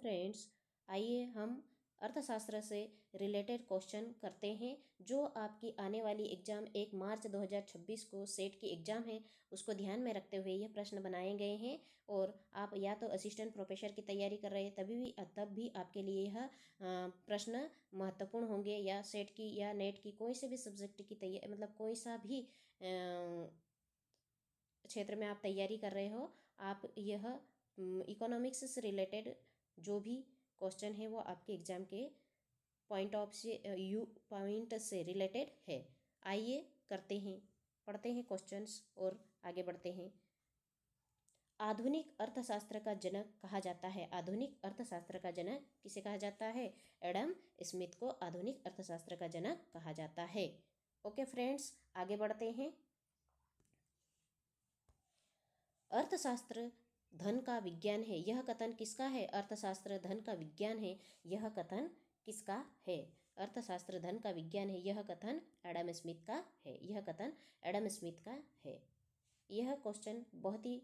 Friends, आइए हम अर्थशास्त्र से रिलेटेड क्वेश्चन करते हैं। जो आपकी आने वाली एग्ज़ाम 1 मार्च 2026 को सेट की एग्ज़ाम है, उसको ध्यान में रखते हुए यह प्रश्न बनाए गए हैं। और आप या तो असिस्टेंट प्रोफेसर की तैयारी कर रहे हैं तब भी आपके लिए यह प्रश्न महत्वपूर्ण होंगे, या सेट की या नेट की कोई से भी सब्जेक्ट की तैयारी, मतलब कोई सा भी क्षेत्र में आप तैयारी कर रहे हो, आप यह इकोनॉमिक्स से रिलेटेड जो भी क्वेश्चन है वो आपके एग्जाम के पॉइंट से रिलेटेड है। आइए करते हैं, पढ़ते हैं क्वेश्चंस और आगे बढ़ते हैं। आधुनिक अर्थशास्त्र का जनक कहा जाता है। आधुनिक अर्थशास्त्र का जनक किसे कहा जाता है? एडम स्मिथ को आधुनिक अर्थशास्त्र का जनक कहा जाता है। ओके फ्रेंड्स, आगे बढ़ते हैं। अर्थशास्त्र धन का विज्ञान है, यह कथन किसका है? अर्थशास्त्र धन का विज्ञान है, यह कथन किसका है? अर्थशास्त्र धन का विज्ञान है, यह कथन एडम स्मिथ का है। यह कथन एडम स्मिथ का है। यह क्वेश्चन बहुत ही,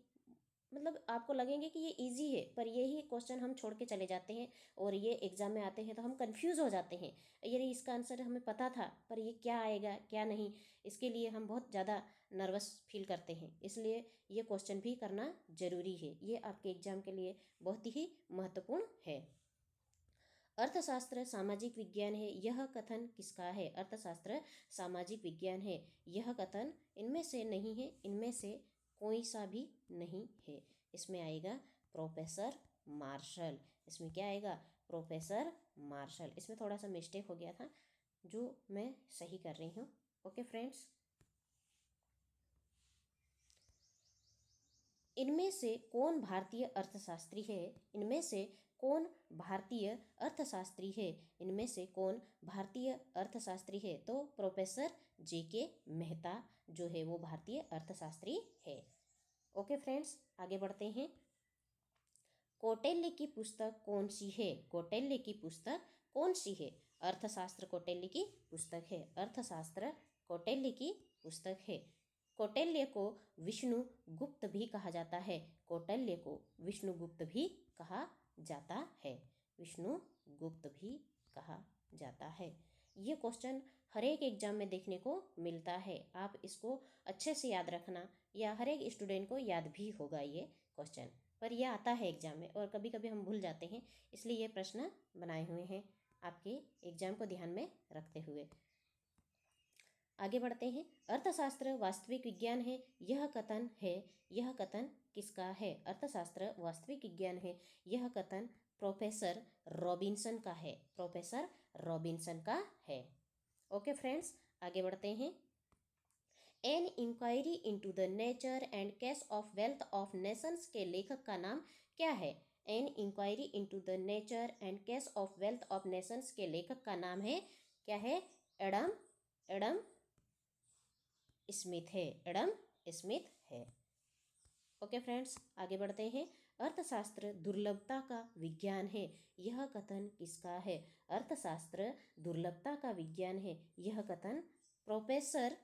मतलब आपको लगेंगे कि ये इजी है, पर यही क्वेश्चन हम छोड़ के चले जाते हैं और ये एग्जाम में आते हैं तो हम कंफ्यूज हो जाते हैं। ये इसका आंसर हमें पता था, पर ये क्या आएगा क्या नहीं, इसके लिए हम बहुत ज़्यादा नर्वस फील करते हैं। इसलिए ये क्वेश्चन भी करना ज़रूरी है। ये आपके एग्जाम के लिए बहुत ही महत्वपूर्ण है। अर्थशास्त्र सामाजिक विज्ञान है, यह कथन किसका है? अर्थशास्त्र सामाजिक विज्ञान है, यह कथन इनमें से नहीं है, इनमें से कोई सा भी नहीं है। इसमें आएगा प्रोफेसर मार्शल। इसमें क्या आएगा? Professor Marshall. इसमें थोड़ा सा मिस्टेक हो गया था जो मैं सही कर रही हूँ। ओके फ्रेंड्स, इनमें से कौन भारतीय अर्थशास्त्री है? इनमें से कौन भारतीय अर्थशास्त्री है? इनमें से कौन भारतीय अर्थशास्त्री है? तो प्रोफेसर जेके मेहता जो है वो भारतीय अर्थशास्त्री है। ओके फ्रेंड्स, आगे बढ़ते हैं। कौटिल्य की पुस्तक कौन सी है? कौटिल्य की पुस्तक कौन सी है? अर्थशास्त्र कौटिल्य की पुस्तक है। अर्थशास्त्र कौटिल्य की पुस्तक है। कौटिल्य को विष्णु गुप्त भी कहा जाता है। कौटिल्य को विष्णु गुप्त भी कहा जाता है। विष्णु गुप्त भी कहा जाता है। ये क्वेश्चन हर एक एग्जाम में देखने को मिलता है। आप इसको अच्छे से याद रखना, या हर एक स्टूडेंट को याद भी होगा ये क्वेश्चन, पर यह आता है एग्जाम में और कभी कभी हम भूल जाते हैं, इसलिए ये प्रश्न बनाए हुए हैं आपके एग्जाम को ध्यान में रखते हुए। आगे बढ़ते हैं। अर्थशास्त्र वास्तविक विज्ञान है, यह कथन है, यह कथन किसका है? अर्थशास्त्र वास्तविक विज्ञान है, यह कथन प्रोफेसर रॉबिन्सन का है। प्रोफेसर रॉबिन्सन का है। ओके फ्रेंड्स, आगे बढ़ते हैं। An inquiry into the nature and cause of wealth of nations के लेखक का नाम क्या है? An inquiry into the nature and cause of wealth of nations के लेखक का नाम है, क्या है? एडम स्मिथ है। एडम स्मिथ है। ओके फ्रेंड्स, आगे बढ़ते हैं। अर्थशास्त्र दुर्लभता का विज्ञान है, यह कथन किसका है? अर्थशास्त्र दुर्लभता का विज्ञान है, यह कथन प्रोफेसर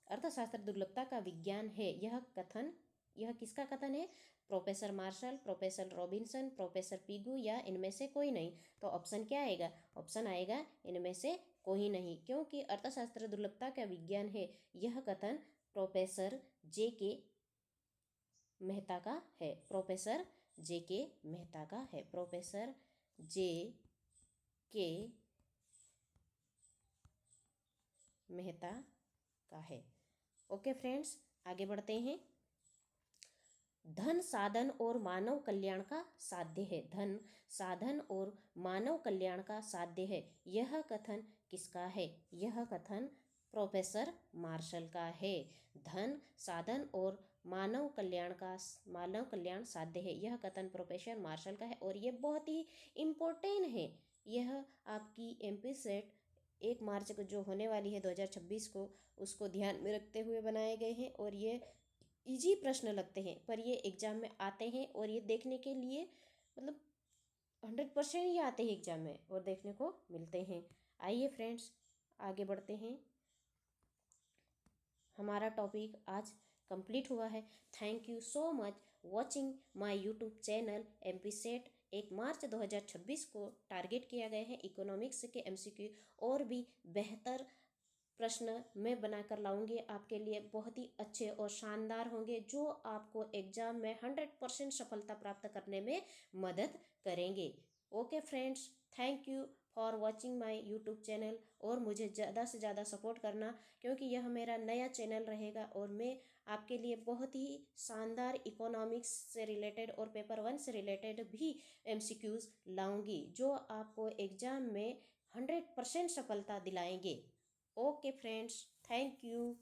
अर्थशास्त्र दुर्लभता का विज्ञान है, यह कथन, यह किसका कथन है? Professor Marshall, professor Robinson, professor Pigou, या इनमें से कोई नहीं। तो ऑप्शन क्या आएगा? ऑप्शन आएगा इनमें से कोई नहीं, क्योंकि अर्थशास्त्र दुर्लभता का विज्ञान है, यह कथन प्रोफेसर जेके मेहता का है। प्रोफेसर जेके मेहता का है। प्रोफेसर जेके मेहता का है। ओके फ्रेंड्स, आगे बढ़ते हैं। धन साधन और मानव कल्याण का साध्य है। धन साधन और मानव कल्याण का साध्य है, यह कथन किसका है? यह कथन प्रोफेसर मार्शल का है। धन साधन और मानव कल्याण साध्य है, यह कथन प्रोफेसर मार्शल का है। और ये बहुत ही इम्पोर्टेंट है। यह आपकी एमपी सेट 1 मार्च को जो होने वाली है 2026 को, उसको ध्यान में रखते हुए बनाए गए हैं। और ये इजी प्रश्न लगते हैं, पर ये एग्जाम में आते हैं और ये देखने के लिए, मतलब 100% ही आते हैं एग्जाम में और देखने को मिलते हैं। आइए फ्रेंड्स, आगे बढ़ते हैं। हमारा टॉपिक आज कंप्लीट हुआ है। Thank you so much watching my YouTube channel MP set. 1 मार्च 2026 को टारगेट किया गया है इकोनॉमिक्स के एमसीक्यू और भी बेहतर प्रश्न मैं बनाकर लाऊंगी आपके लिए, बहुत ही अच्छे और शानदार होंगे जो आपको एग्जाम में 100% सफलता प्राप्त करने में मदद करेंगे। Okay friends, thank you for watching my YouTube channel और मुझे ज़्यादा से ज़्यादा सपोर्ट करना, क्योंकि यह मेरा नया चैनल रहेगा और मैं आपके लिए बहुत ही शानदार इकोनॉमिक्स से रिलेटेड और पेपर 1 से रिलेटेड भी एमसीक्यूज़ लाऊंगी जो आपको एग्ज़ाम में 100% सफलता दिलाएंगे। Okay friends, thank you.